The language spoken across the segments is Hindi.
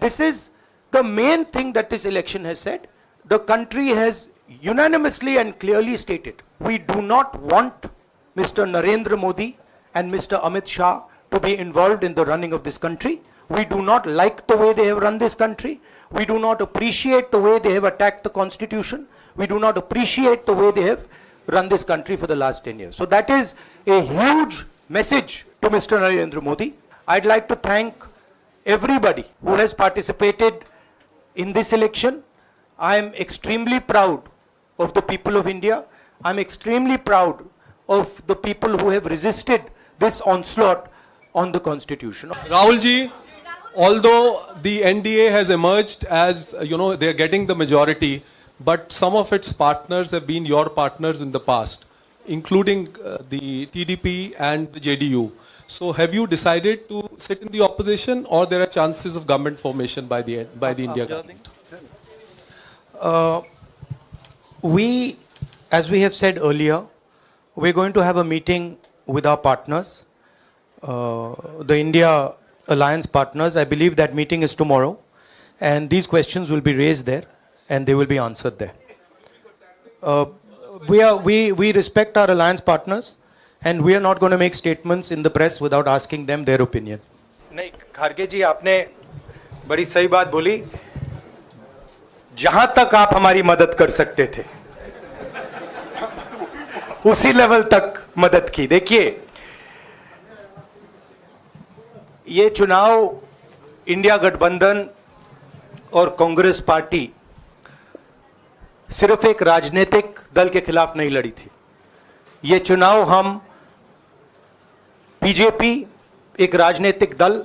this is the main thing that this election has said. The country has unanimously and clearly stated, we do not want Mr. Narendra Modi and Mr. Amit Shah to be involved in the running of this country. We do not like the way they have run this country. We do not appreciate the way they have attacked the constitution. We do not appreciate the way they have run this country for the last 10 years. So that is a huge message to Mr. Narendra Modi. I'd like to thank everybody who has participated in this election. I am extremely proud of the people of India. I'm extremely proud of the people who have resisted this onslaught on the constitution. Rahul ji, although the NDA has emerged as, they're getting the majority, but some of its partners have been your partners in the past, including the TDP and the JDU. So have you decided to sit in the opposition, or there are chances of government formation by the India government? As we have said earlier, we're going to have a meeting with our partners, the India Alliance partners. I believe that meeting is tomorrow, and these questions will be raised there and they will be answered there. We respect our alliance partners, and we are not going to make statements in the press without asking them their opinion. नहीं, खारगे जी, आपने बड़ी सही बात बोली. जहां तक आप हमारी मदद कर सकते थे उसी लेवल तक मदद की. देखिए, ये चुनाव इंडिया गठबंधन और कांग्रेस पार्टी सिर्फ एक राजनीतिक दल के खिलाफ नहीं लड़ी थी. ये चुनाव हम बीजेपी, एक राजनीतिक दल,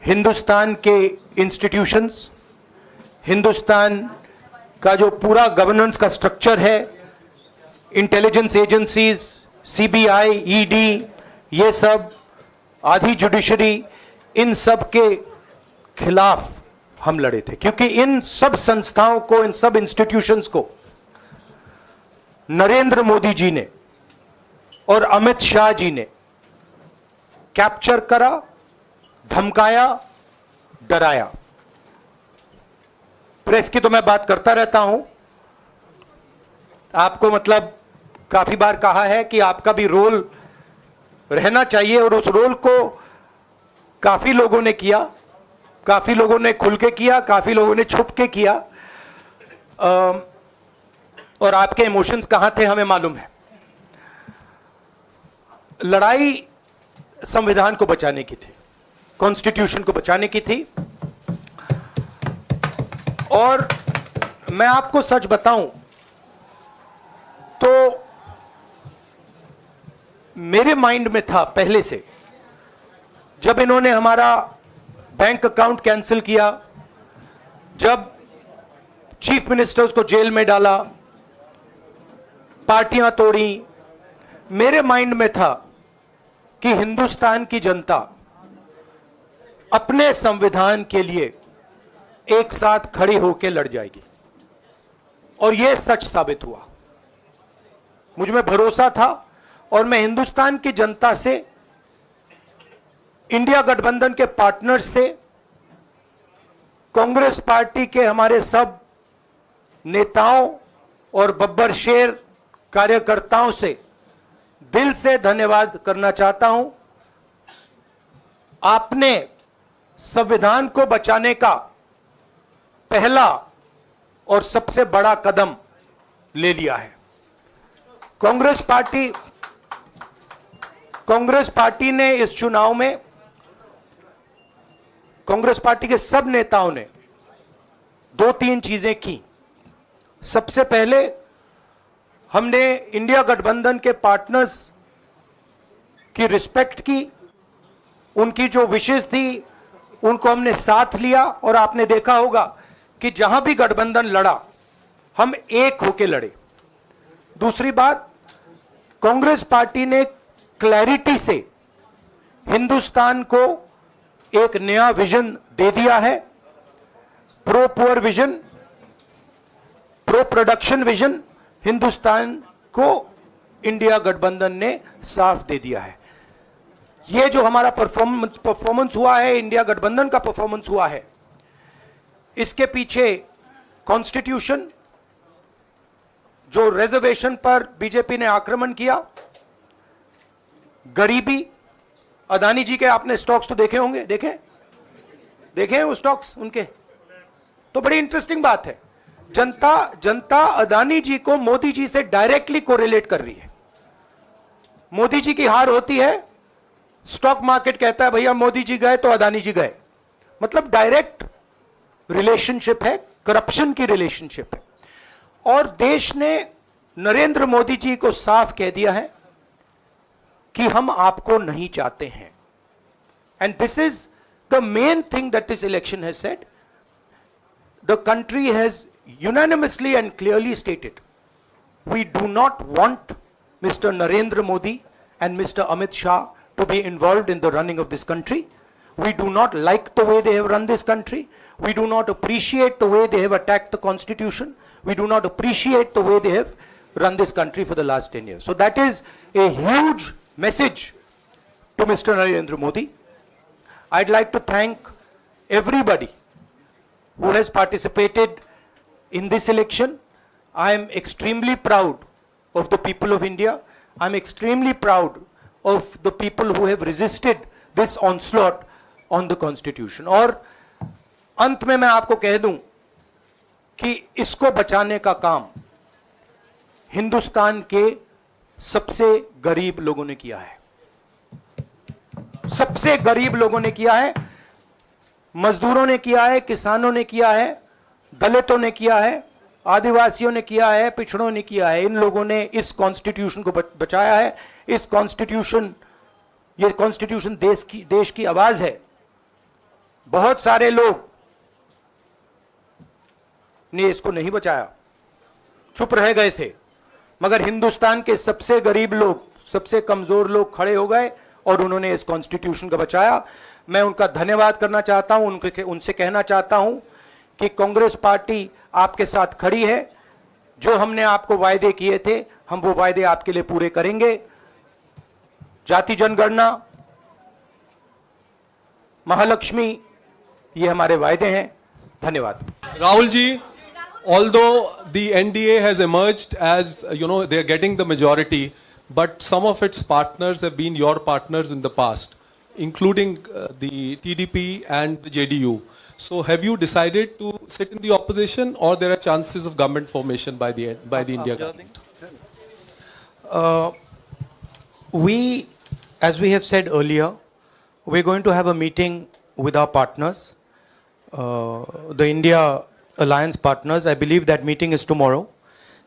हिंदुस्तान के इंस्टीट्यूशंस, हिंदुस्तान का जो पूरा गवर्नेंस का स्ट्रक्चर है, इंटेलिजेंस एजेंसीज, सीबीआई, ईडी, ये सब, आधी जुडिशरी, इन सब के खिलाफ हम लड़े थे. क्योंकि इन सब संस्थाओं को, इन सब इंस्टीट्यूशंस को नरेंद्र मोदी जी ने और अमित शाह जी ने कैप्चर करा, धमकाया, डराया. प्रेस की तो मैं बात करता रहता हूं. आपको मतलब काफी बार कहा है कि आपका भी रोल रहना चाहिए, और उस रोल को काफी लोगों ने किया, काफी लोगों ने खुल के किया, काफी लोगों ने छुप के किया. और आपके इमोशंस कहां थे हमें मालूम है. लड़ाई संविधान को बचाने की थी, कॉन्स्टिट्यूशन को बचाने की थी. और मैं आपको सच बताऊं तो मेरे माइंड में था पहले से, जब इन्होंने हमारा बैंक अकाउंट कैंसिल किया, जब चीफ मिनिस्टर्स को जेल में डाला, पार्टियां तोड़ी, मेरे माइंड में था कि हिंदुस्तान की जनता अपने संविधान के लिए एक साथ खड़ी होकर लड़ जाएगी. और यह सच साबित हुआ. मुझ में भरोसा था, और मैं हिंदुस्तान की जनता से, इंडिया गठबंधन के पार्टनर्स से, कांग्रेस पार्टी के हमारे सब नेताओं और बब्बर शेर कार्यकर्ताओं से दिल से धन्यवाद करना चाहता हूं. आपने संविधान को बचाने का पहला और सबसे बड़ा कदम ले लिया है. कांग्रेस पार्टी ने इस चुनाव में, कांग्रेस पार्टी के सब नेताओं ने 2-3 चीजें की. सबसे पहले हमने इंडिया गठबंधन के पार्टनर्स की रिस्पेक्ट की, उनकी जो विशेष थी उनको हमने साथ लिया. और आपने देखा होगा कि जहां भी गठबंधन लड़ा, हम एक होकर लड़े. दूसरी बात, कांग्रेस पार्टी ने क्लैरिटी से हिंदुस्तान को एक नया विजन दे दिया है. Pro poor vision, pro production vision Hindustan को इंडिया गठबंधन ने साफ दे दिया है. ये जो हमारा परफॉर्मेंस हुआ है, इंडिया गठबंधन का परफॉर्मेंस हुआ है, इसके पीछे कॉन्स्टिट्यूशन, जो रिजर्वेशन पर बीजेपी ने आक्रमण किया, गरीबी, अदानी जी के आपने स्टॉक्स तो देखे होंगे, देखे हैं वो स्टॉक्स उनके, तो बड़ी इंटरेस्टिंग बात है। जनता अदानी जी को मोदी जी से डायरेक्टली कोरिलेट कर रही है। मोदी जी की हार होती है, स्टॉक मार्केट कहता है भैया मोदी जी गए तो अदानी जी गए, मतलब डायरेक्ट रिलेशनशिप है, करप्शन की रिलेशनशिप है। और देश ने नरेंद्र मोदी जी को साफ कह दिया है कि हम आपको नहीं चाहते हैं। And this is the main thing that this election has said. The country has unanimously and clearly stated, we do not want Mr. Narendra Modi and Mr. Amit Shah to be involved in the running of this country. We do not like the way they have run this country. We do not appreciate the way they have attacked the constitution. We do not appreciate the way they have run this country for the last 10 years. So that is a huge message to Mr. Narendra Modi. I'd like to thank everybody who has participated in this election. I am extremely proud of the people of India. I am extremely proud of the people who have resisted this onslaught on the constitution. और अंत में मैं आपको कह दूं कि इसको बचाने का काम हिंदुस्तान के सबसे गरीब लोगों ने किया है, सबसे गरीब लोगों ने किया है, मजदूरों ने किया है, किसानों ने किया है, दलितों ने किया है, आदिवासियों ने किया है, पिछड़ों ने किया है। इन लोगों ने इस कॉन्स्टिट्यूशन को बचाया है। इस कॉन्स्टिट्यूशन, ये कॉन्स्टिट्यूशन देश की आवाज है। बहुत सारे लोग ने इसको नहीं बचाया, चुप रह गए थे, मगर हिंदुस्तान के सबसे गरीब लोग, सबसे कमजोर लोग खड़े हो गए और उन्होंने इस कॉन्स्टिट्यूशन को बचाया। मैं उनका धन्यवाद करना चाहता हूं, उनसे कहना चाहता हूं कि कांग्रेस पार्टी आपके साथ खड़ी है। जो हमने आपको वायदे किए थे, हम वो वायदे आपके लिए पूरे करेंगे। जाति जनगणना, महालक्ष्मी, ये हमारे वायदे हैं। धन्यवाद। Rahul ji, although the NDA has emerged as, they are getting the majority, but some of its partners have been your partners in the past, including the TDP and the JDU. So have you decided to sit in the opposition, or there are chances of government formation by the India government? We, as we have said earlier, we're going to have a meeting with our partners, the India Alliance partners. I believe that meeting is tomorrow,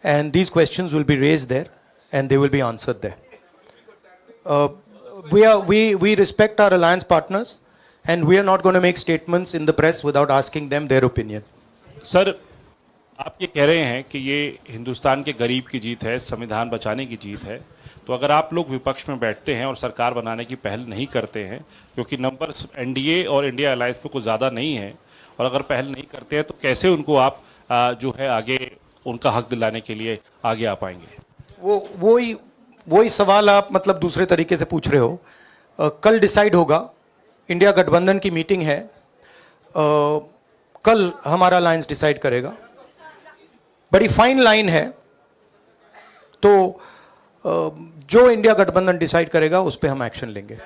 and these questions will be raised there, and they will be answered there. We respect our alliance partners, and we are not going to make statements in the press without asking them their opinion. Sir, आप ये कह रहे हैं कि ये हिंदुस्तान के गरीब की जीत है, संविधान बचाने की जीत है, तो अगर आप लोग विपक्ष में बैठते हैं और सरकार बनाने की पहल नहीं करते हैं, क्योंकि नंबर्स एनडीए और इंडिया अलायंस में कुछ ज़्यादा नहीं है, और अगर पहल नहीं करते हैं तो कैसे उनको आप जो है आगे उनका हक दिलाने के लिए आगे आ पाएंगे? वही सवाल आप मतलब दूसरे तरीके से पूछ रहे हो। कल डिसाइड होगा, इंडिया गठबंधन की मीटिंग है, कल हमारा अलायंस डिसाइड करेगा। बड़ी फाइन लाइन है, तो जो इंडिया गठबंधन डिसाइड करेगा उस पर हम एक्शन लेंगे।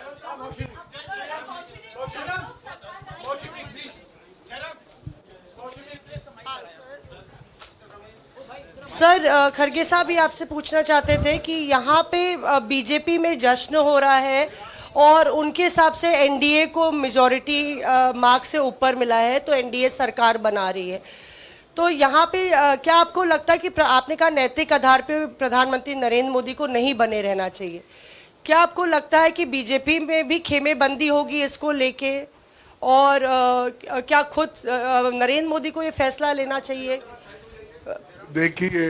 सर, खड़गे साहब भी आपसे पूछना चाहते थे कि यहाँ पे बीजेपी में जश्न हो रहा है और उनके हिसाब से एनडीए को मेजॉरिटी मार्क से ऊपर मिला है, तो एनडीए सरकार बना रही है। तो यहाँ पे क्या आपको लगता है कि आपने कहा नैतिक आधार पे प्रधानमंत्री नरेंद्र मोदी को नहीं बने रहना चाहिए, क्या आपको लगता है कि बीजेपी में भी खेमेबंदी होगी इसको लेके, और क्या खुद नरेंद्र मोदी को ये फैसला लेना चाहिए? देखिए,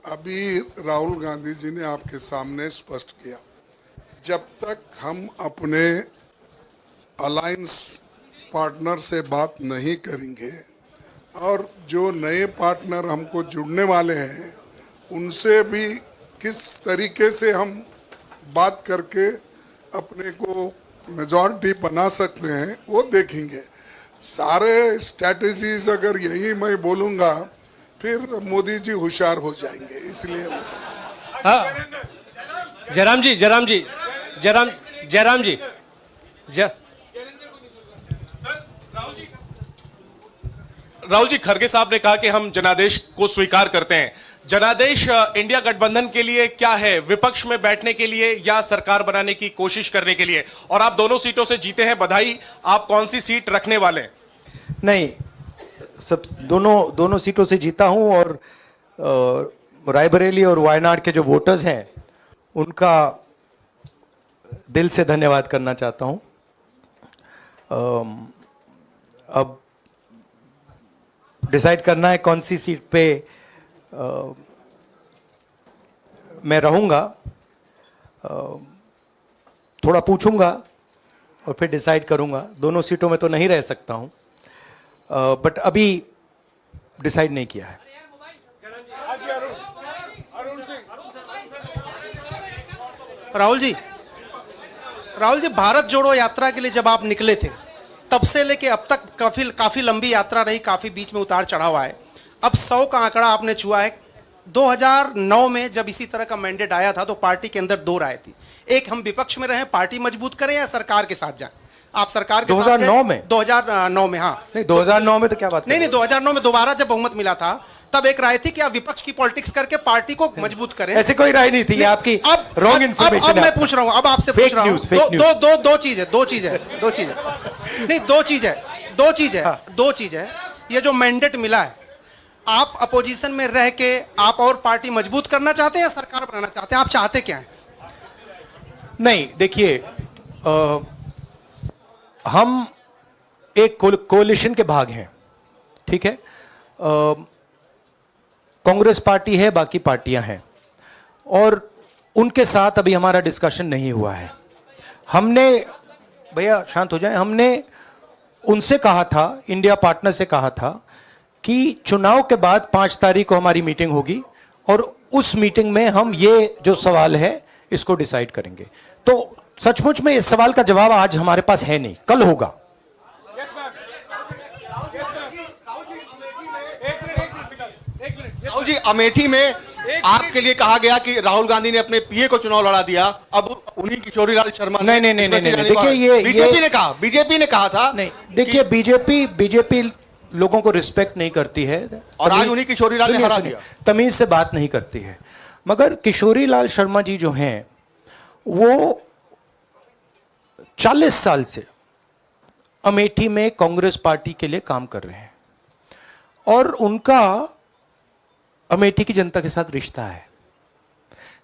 अभी राहुल गांधी जी ने आपके सामने स्पष्ट किया, जब तक हम अपने अलायंस पार्टनर से बात नहीं करेंगे और जो नए पार्टनर हमको जुड़ने वाले हैं उनसे भी किस तरीके से हम बात करके अपने को मेजॉरिटी बना सकते हैं वो देखेंगे। सारे स्ट्रैटेजीज अगर यही मैं बोलूंगा फिर मोदी जी होशियार हो जाएंगे, इसलिए हाँ जयराम जी राहुल जी, खरगे साहब ने कहा कि हम जनादेश को स्वीकार करते हैं। जनादेश इंडिया गठबंधन के लिए क्या है? विपक्ष में बैठने के लिए या सरकार बनाने की कोशिश करने के लिए? और आप दोनों सीटों से जीते हैं, बधाई। आप कौन सी सीट रखने वाले हैं? नहीं, सब दोनों सीटों से जीता हूं और रायबरेली और वायनाड के जो वोटर्स हैं उनका दिल से धन्यवाद करना चाहता हूं। अब डिसाइड करना है कौन सी सीट पे मैं रहूंगा। थोड़ा पूछूंगा और फिर डिसाइड करूंगा। दोनों सीटों में तो नहीं रह सकता हूं, बट अभी डिसाइड नहीं किया है। राहुल जी, भारत जोड़ो यात्रा के लिए जब आप निकले थे तब से लेके अब तक काफी लंबी यात्रा रही, काफी बीच में उतार चढ़ाव आए। अब 100 का आंकड़ा आपने छुआ है। 2009 में जब इसी तरह का मैंडेट आया था तो पार्टी के अंदर दो राय थी, एक हम विपक्ष में रहें, पार्टी मजबूत करें, या सरकार के साथ जाएं। आप सरकार के 2009 में 2009 में हाँ नहीं, 2009 में तो क्या बात नहीं 2009 में दोबारा जब बहुमत मिला था तब एक राय थी कि आप विपक्ष की पॉलिटिक्स करके पार्टी को मजबूत करें। ऐसी कोई राय नहीं थी। ये आपकी रॉन्ग इंफॉर्मेशन है। अब मैं पूछ रहा हूं, अब आपसे पूछ रहा हूं। दो चीज है। ये जो मैंडेट मिला है, आप अपोजिशन में रह के आप और पार्टी मजबूत करना चाहते हैं या सरकार बनाना चाहते हैं? आप चाहते क्या हैं? नहीं, देखिए, हम एक कोalition के भाग हैं, ठीक है। कांग्रेस पार्टी है, बाकी पार्टियां हैं, और उनके साथ अभी हमारा डिस्कशन नहीं हुआ है। हमने, भैया शांत हो जाए, हमने उनसे कहा था, इंडिया पार्टनर से कहा था कि चुनाव के बाद 5 तारीख को हमारी मीटिंग होगी और उस मीटिंग में हम ये जो सवाल है इसको डिसाइड करेंगे। तो सचमुच में इस सवाल का जवाब आज हमारे पास है नहीं, कल होगा। राहुल जी, अमेठी में आपके लिए कहा गया कि राहुल गांधी ने अपने पीए को चुनाव लड़ा दिया, अब उन्हीं किशोरीलाल शर्मा नहीं, देखिए, ये बीजेपी ने कहा था। नहीं, देखिए, बीजेपी लोगों को रिस्पेक्ट नहीं करती है और आज उन्हीं किशोरीलाल ने हरा दिया। तमीज से बात नहीं करती है। मगर किशोरीलाल शर्मा जी जो हैं वो 40 साल से अमेठी में कांग्रेस पार्टी के लिए काम कर रहे हैं और उनका अमेठी की जनता के साथ रिश्ता है।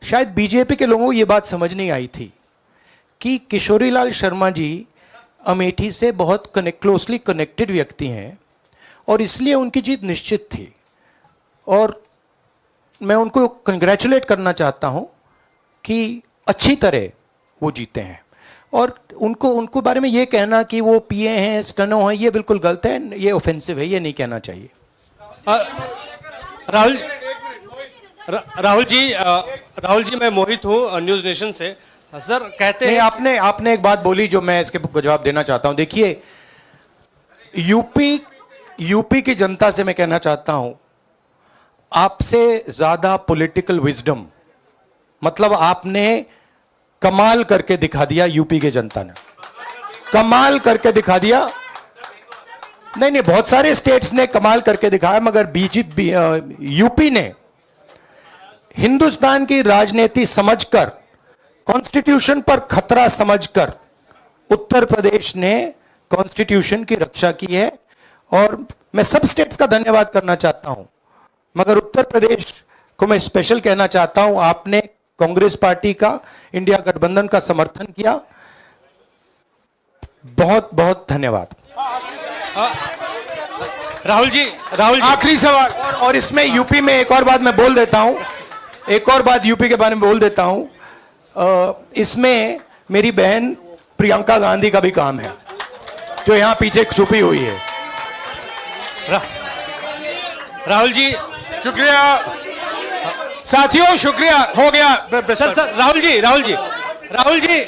शायद बीजेपी के लोगों को यह बात समझ नहीं आई थी कि किशोरीलाल शर्मा जी अमेठी से बहुत क्लोजली कनेक्टेड व्यक्ति हैं और इसलिए उनकी जीत निश्चित थी। और मैं उनको कंग्रेचुलेट करना चाहता हूं कि अच्छी तरह वो जीते हैं। और उनको बारे में ये कहना कि वो पीए हैं, स्टनो हैं, ये बिल्कुल गलत है, ये ऑफेंसिव है, ये नहीं कहना चाहिए। राहुल जी, मैं मोहित हूं न्यूज नेशन से। सर कहते हैं, आपने एक बात बोली जो मैं इसके जवाब देना चाहता हूं। देखिए, यूपी की जनता से मैं कहना चाहता हूं, आपसे ज्यादा पॉलिटिकल विजडम, मतलब आपने कमाल करके दिखा दिया। यूपी की जनता ने कमाल करके दिखा दिया। नहीं, बहुत सारे स्टेट्स ने कमाल करके दिखाया, मगर यूपी ने हिंदुस्तान की राजनीति समझकर, कॉन्स्टिट्यूशन पर खतरा समझकर उत्तर प्रदेश ने कॉन्स्टिट्यूशन की रक्षा की है। और मैं सब स्टेट्स का धन्यवाद करना चाहता हूं, मगर उत्तर प्रदेश को मैं स्पेशल कहना चाहता हूं। आपने कांग्रेस पार्टी का, इंडिया गठबंधन का समर्थन किया। बहुत बहुत धन्यवाद। राहुल जी, आखिरी सवाल, और इसमें यूपी में एक और बात मैं बोल देता हूं, एक और बात यूपी के बारे में बोल देता हूं। इसमें मेरी बहन प्रियंका गांधी का भी काम है, जो यहां पीछे छुपी हुई है। राहुल जी, शुक्रिया साथियों, शुक्रिया। हो गया सर, राहुल जी,